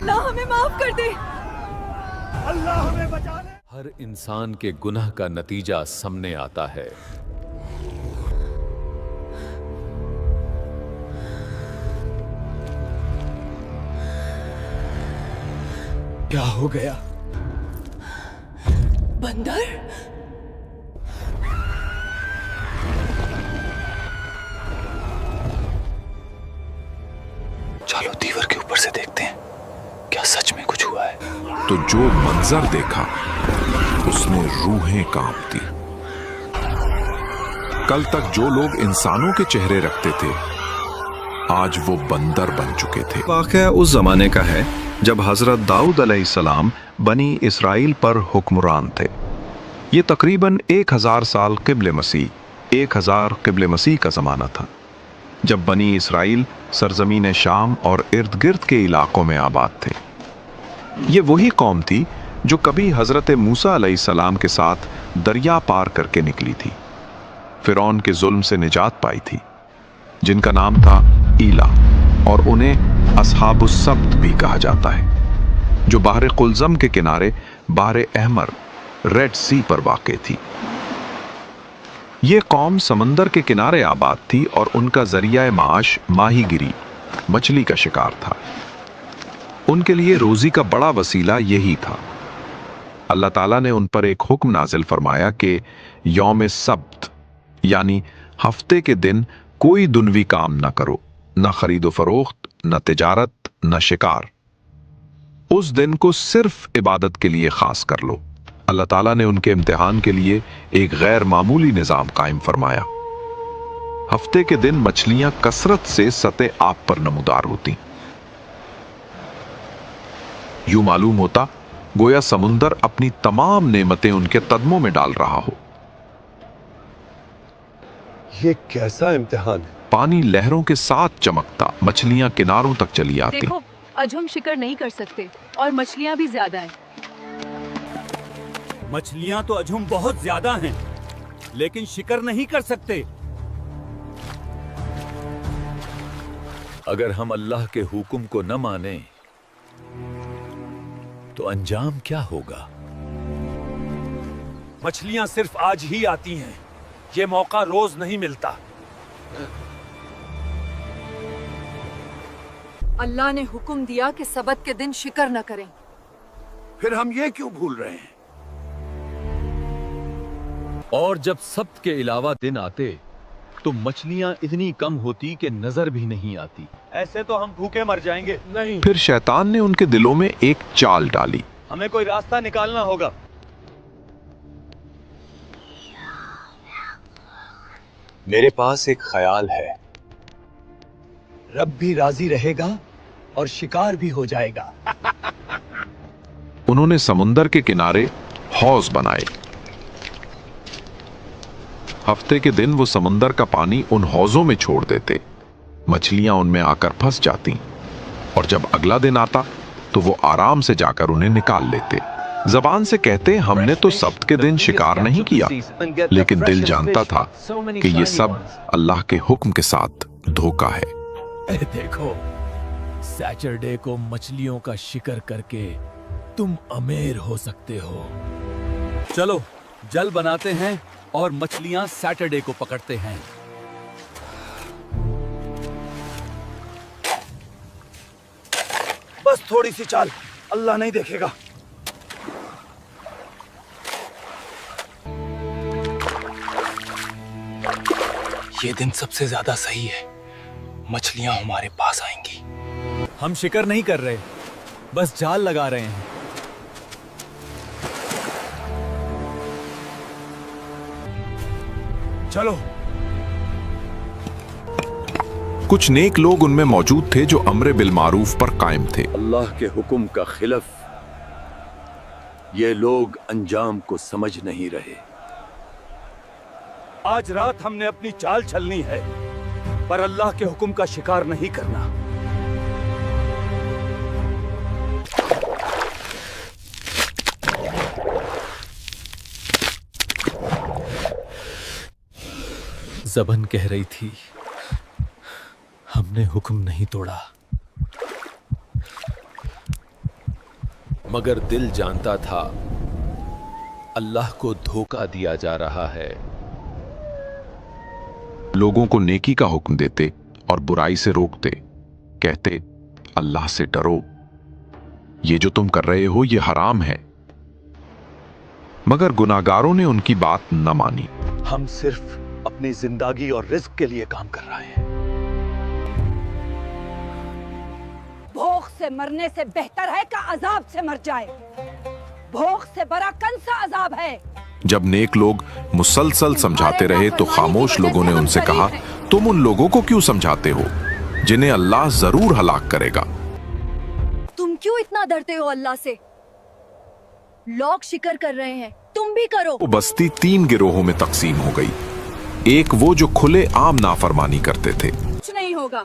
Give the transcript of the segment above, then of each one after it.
अल्लाह हमें माफ कर दे। अल्लाह हमें बचा ले। हर इंसान के गुनाह का नतीजा सामने आता है। क्या हो गया? बंदर? चलो दीवार के ऊपर से देखते हैं, क्या सच में कुछ हुआ है? तो जो मंजर देखा उसमें रूहें कांपती। कल तक जो लोग इंसानों के चेहरे रखते थे आज वो बंदर बन चुके थे। वाक़या उस जमाने का है जब हजरत दाऊद अलैहिस्सलाम बनी इसराइल पर हुक्मरान थे। ये तकरीबन 1000 साल क़िब्ल मसीह 1000 क़िब्ल मसीह का ज़माना था, जब बनी इसराइल सरजमीन शाम और इर्द गिर्द के इलाकों में आबाद थे। ये वही कौम थी जो कभी हजरत मूसा अलैहिस्सलाम के साथ दरिया पार करके निकली थी, फिरौन के जुल्म से निजात पाई थी, जिनका नाम था ईला, और उन्हें अस्हाबुस सब्त भी कहा जाता है, जो बाहर कुलज़म के किनारे बाहर अहमर रेड सी पर वाक़े थी। ये कौम समंदर के किनारे आबाद थी और उनका जरिया माश माहीगिरी मछली का शिकार था। उनके लिए रोजी का बड़ा वसीला यही था। अल्लाह ताला ने उन पर एक हुक्म नाजिल फरमाया कि यौम सब्त यानी हफ्ते के दिन कोई दुनवी काम ना करो, न खरीदो फरोख्त, न तिजारत, न शिकार। उस दिन को सिर्फ इबादत के लिए खास कर लो। अल्लाह ताला ने उनके इम्तिहान के लिए एक गैर मामूली निजाम कायम फरमाया। हफ्ते के दिन मछलियां कसरत से सतह आब पर नमूदार होती। यूं मालूम होता गोया समुंदर अपनी तमाम नेमतें उनके कदमों में डाल रहा हो। ये कैसा इम्तिहान है? पानी लहरों के साथ चमकता, मछलियां किनारों तक चली आती। देखो, आज हम शिकार नहीं कर सकते और मछलियां भी ज्यादा हैं। मछलियां तो अजहुम बहुत ज्यादा हैं, लेकिन शिकार नहीं कर सकते। अगर हम अल्लाह के हुक्म को न माने तो अंजाम क्या होगा? मछलियां सिर्फ आज ही आती हैं, ये मौका रोज नहीं मिलता। अल्लाह ने हुक्म दिया कि सबत के दिन शिकार न करें। फिर हम ये क्यों भूल रहे हैं? और जब सब्त के अलावा दिन आते तो मछलियां इतनी कम होती कि नजर भी नहीं आती। ऐसे तो हम भूखे मर जाएंगे। नहीं, फिर शैतान ने उनके दिलों में एक चाल डाली। हमें कोई रास्ता निकालना होगा। मेरे पास एक ख्याल है, रब भी राजी रहेगा और शिकार भी हो जाएगा। उन्होंने समुंदर के किनारे हौज बनाए। हफ्ते के दिन वो समंदर का पानी उन हौजों में छोड़ देते, मछलियां उनमें आकर फंस जाती, और जब अगला दिन आता तो वो आराम से जाकर उन्हें निकाल लेते। जबान से कहते हमने तो सब्त के दिन शिकार नहीं किया, लेकिन दिल जानता था कि ये सब अल्लाह के हुक्म के साथ धोखा है। देखो, सैटरडे को मछलियों का शिकार करके तुम अमीर हो सकते हो। चलो जल बनाते हैं और मछलियां सैटरडे को पकड़ते हैं। बस थोड़ी सी चाल, अल्लाह नहीं देखेगा। ये दिन सबसे ज्यादा सही है, मछलियां हमारे पास आएंगी। हम शिकार नहीं कर रहे, बस जाल लगा रहे हैं। चलो। कुछ नेक लोग उनमें मौजूद थे जो अम्र बिल मारूफ पर कायम थे। अल्लाह के हुक्म का खिलाफ ये लोग अंजाम को समझ नहीं रहे। आज रात हमने अपनी चाल चलनी है, पर अल्लाह के हुक्म का शिकार नहीं करना। ज़बन कह रही थी हमने हुक्म नहीं तोड़ा, मगर दिल जानता था अल्लाह को धोखा दिया जा रहा है। लोगों को नेकी का हुक्म देते और बुराई से रोकते, कहते अल्लाह से डरो, ये जो तुम कर रहे हो ये हराम है। मगर गुनाहगारों ने उनकी बात न मानी। हम सिर्फ अपनी जिंदगी और रिस्क के लिए काम कर रहे हैं। भूख से मरने से बेहतर है कि अजाब से मर जाए। भूख से बड़ा कौन सा अजाब है। जब नेक लोग मुसलसल समझाते रहे तो खामोश लोगों ने उनसे कहा, तुम उन लोगों को क्यों समझाते हो जिन्हें अल्लाह जरूर हलाक करेगा। तुम क्यों इतना डरते हो अल्लाह से? लोग शिकर कर रहे हैं, तुम भी करो। वो बस्ती 3 गिरोहों में तकसीम हो गई। एक वो जो खुले आम नाफरमानी करते थे, कुछ नहीं होगा,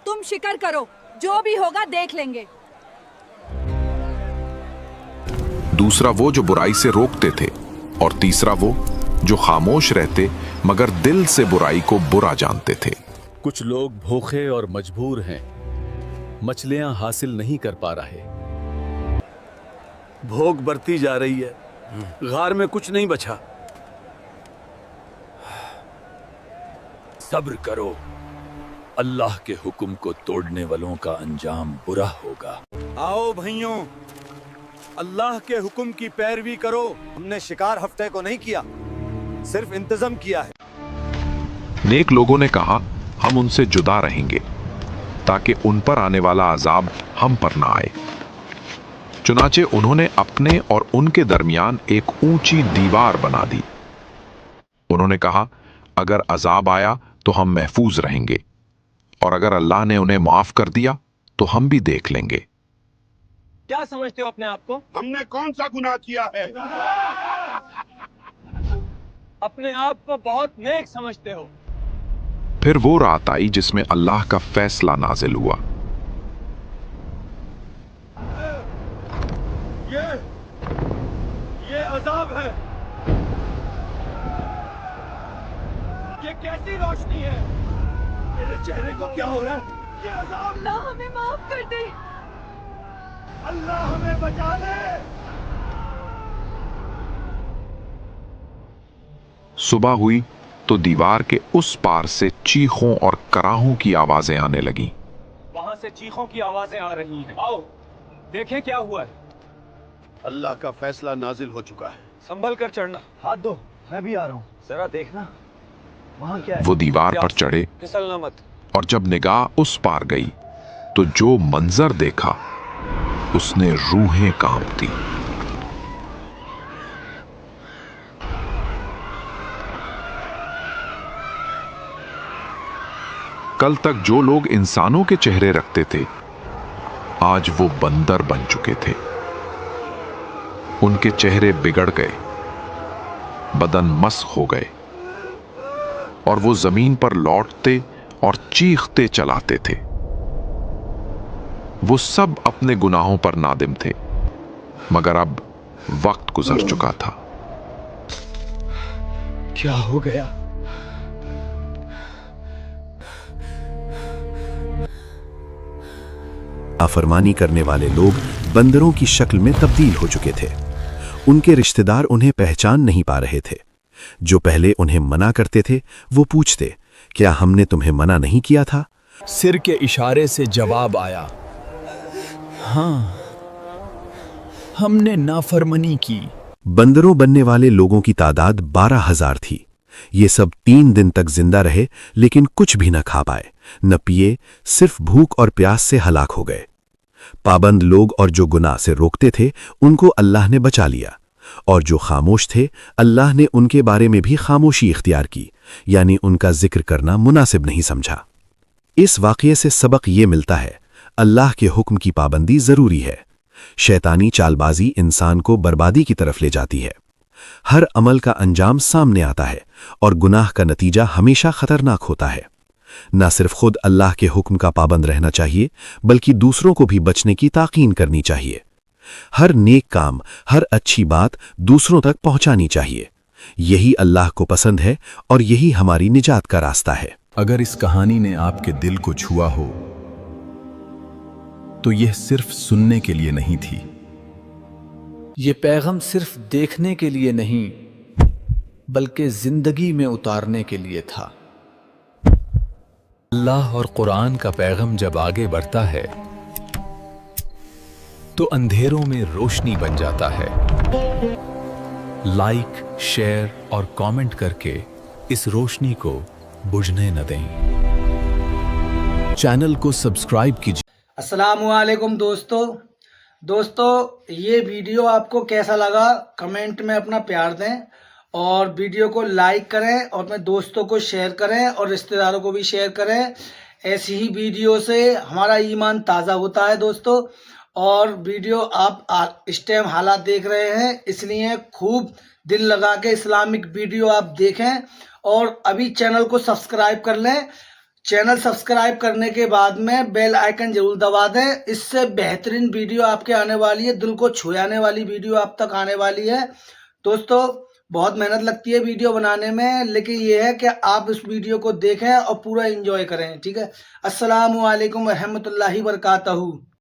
तुम शिकर करो, जो भी होगा देख लेंगे। दूसरा वो जो बुराई से रोकते थे, और तीसरा वो जो खामोश रहते मगर दिल से बुराई को बुरा जानते थे। कुछ लोग भूखे और मजबूर हैं, मछलियां हासिल नहीं कर पा रहे। भूख बढ़ती जा रही है, गार में कुछ नहीं बचा। सब्र करो, अल्लाह के हुक्म को तोड़ने वालों का अंजाम बुरा होगा। आओ भाइयों, अल्लाह के हुक्म की पैरवी करो। हमने शिकार हफ्ते को नहीं किया, सिर्फ इंतजाम किया है। नेक लोगों ने कहा, हम उनसे जुदा रहेंगे ताकि उन पर आने वाला अजाब हम पर ना आए। चुनाचे उन्होंने अपने और उनके दरमियान एक ऊंची दीवार बना दी। उन्होंने कहा, अगर अजाब आया तो हम महफूज रहेंगे, और अगर अल्लाह ने उन्हें माफ कर दिया तो हम भी देख लेंगे। क्या समझते हो अपने आप को? हमने कौन सा गुनाह किया है? अपने आप को बहुत नेक समझते हो। फिर वो रात आई जिसमें अल्लाह का फैसला नाजिल हुआ। ये अजाब है। ये कैसी रोशनी है? मेरे चेहरे को क्या हो रहा है? ये अजाब। अल्लाह हमें माफ कर दे। अल्लाह हमें बचा ले। सुबह हुई तो दीवार के उस पार से चीखों और कराहों की आवाजें आने लगीं। वहां से चीखों की आवाजें आ रही हैं। आओ देखें क्या हुआ है। अल्लाह का फैसला नाजिल हो चुका है। संभल कर चढ़ना। हाथ दो, मैं भी आ रहा हूँ। जरा देखना वहां क्या है। वो दीवार पर चढ़े फिसलना मत। और जब निगाह उस पार गई तो जो मंजर देखा उसने रूहें कांपती। कल तक जो लोग इंसानों के चेहरे रखते थे, आज वो बंदर बन चुके थे। उनके चेहरे बिगड़ गए, बदन मस्ख हो गए, और वो जमीन पर लौटते और चीखते चलाते थे। वो सब अपने गुनाहों पर नादिम थे, मगर अब वक्त गुजर चुका था। क्या हो गया? नाफरमानी करने वाले लोग बंदरों की शक्ल में तब्दील हो चुके थे। उनके रिश्तेदार उन्हें पहचान नहीं पा रहे थे। जो पहले उन्हें मना करते थे वो पूछते, क्या हमने तुम्हें मना नहीं किया था? सिर के इशारे से जवाब आया, हाँ, हमने नाफरमानी की। बंदरों बनने वाले लोगों की तादाद 12,000 थी। ये सब 3 दिन तक जिंदा रहे, लेकिन कुछ भी न खा पाए, न पिए, सिर्फ भूख और प्यास से हलाक हो गए। पाबंद लोग और जो गुनाह से रोकते थे उनको अल्लाह ने बचा लिया, और जो खामोश थे अल्लाह ने उनके बारे में भी खामोशी इख्तियार की, यानी उनका जिक्र करना मुनासिब नहीं समझा। इस वाक़ये से सबक ये मिलता है, अल्लाह के हुक्म की पाबंदी ज़रूरी है। शैतानी चालबाजी इंसान को बर्बादी की तरफ ले जाती है। हर अमल का अंजाम सामने आता है, और गुनाह का नतीजा हमेशा खतरनाक होता है। न सिर्फ खुद अल्लाह के हुक्म का पाबंद रहना चाहिए, बल्कि दूसरों को भी बचने की ताकीन करनी चाहिए। हर नेक काम, हर अच्छी बात दूसरों तक पहुंचानी चाहिए। यही अल्लाह को पसंद है, और यही हमारी निजात का रास्ता है। अगर इस कहानी ने आपके दिल को छुआ हो तो यह सिर्फ सुनने के लिए नहीं थी, یہ پیغام صرف دیکھنے کے لیے نہیں بلکہ زندگی میں اتارنے کے لیے تھا۔ اللہ اور قرآن کا پیغام جب آگے بڑھتا ہے تو اندھیروں میں روشنی بن جاتا ہے۔ لائک، شیئر اور کامنٹ کر کے اس روشنی کو بجھنے نہ دیں۔ چینل کو سبسکرائب کیجیے۔ السلام علیکم دوستو یہ ویڈیو آپ کو کیسا لگا کمنٹ میں اپنا پیار دیں اور ویڈیو کو لائک کریں اور اپنے دوستوں کو شیئر کریں اور رشتہ داروں کو بھی شیئر کریں۔ ایسی ہی ویڈیو سے ہمارا ایمان تازہ ہوتا ہے دوستو۔ اور ویڈیو آپ اس ٹائم حالات دیکھ رہے ہیں، اس لیے خوب دل لگا کے اسلامک ویڈیو آپ دیکھیں اور ابھی چینل کو سبسکرائب کر لیں۔ چینل سبسکرائب کرنے کے بعد میں بیل آئیکن ضرور دبا دیں، اس سے بہترین ویڈیو آپ کے آنے والی ہے، دل کو چھو جانے والی ویڈیو آپ تک آنے والی ہے۔ دوستو بہت محنت لگتی ہے ویڈیو بنانے میں، لیکن یہ ہے کہ آپ اس ویڈیو کو دیکھیں اور پورا انجوائے کریں، ٹھیک ہے۔ السلام علیکم ورحمۃ اللہ وبرکاتہ۔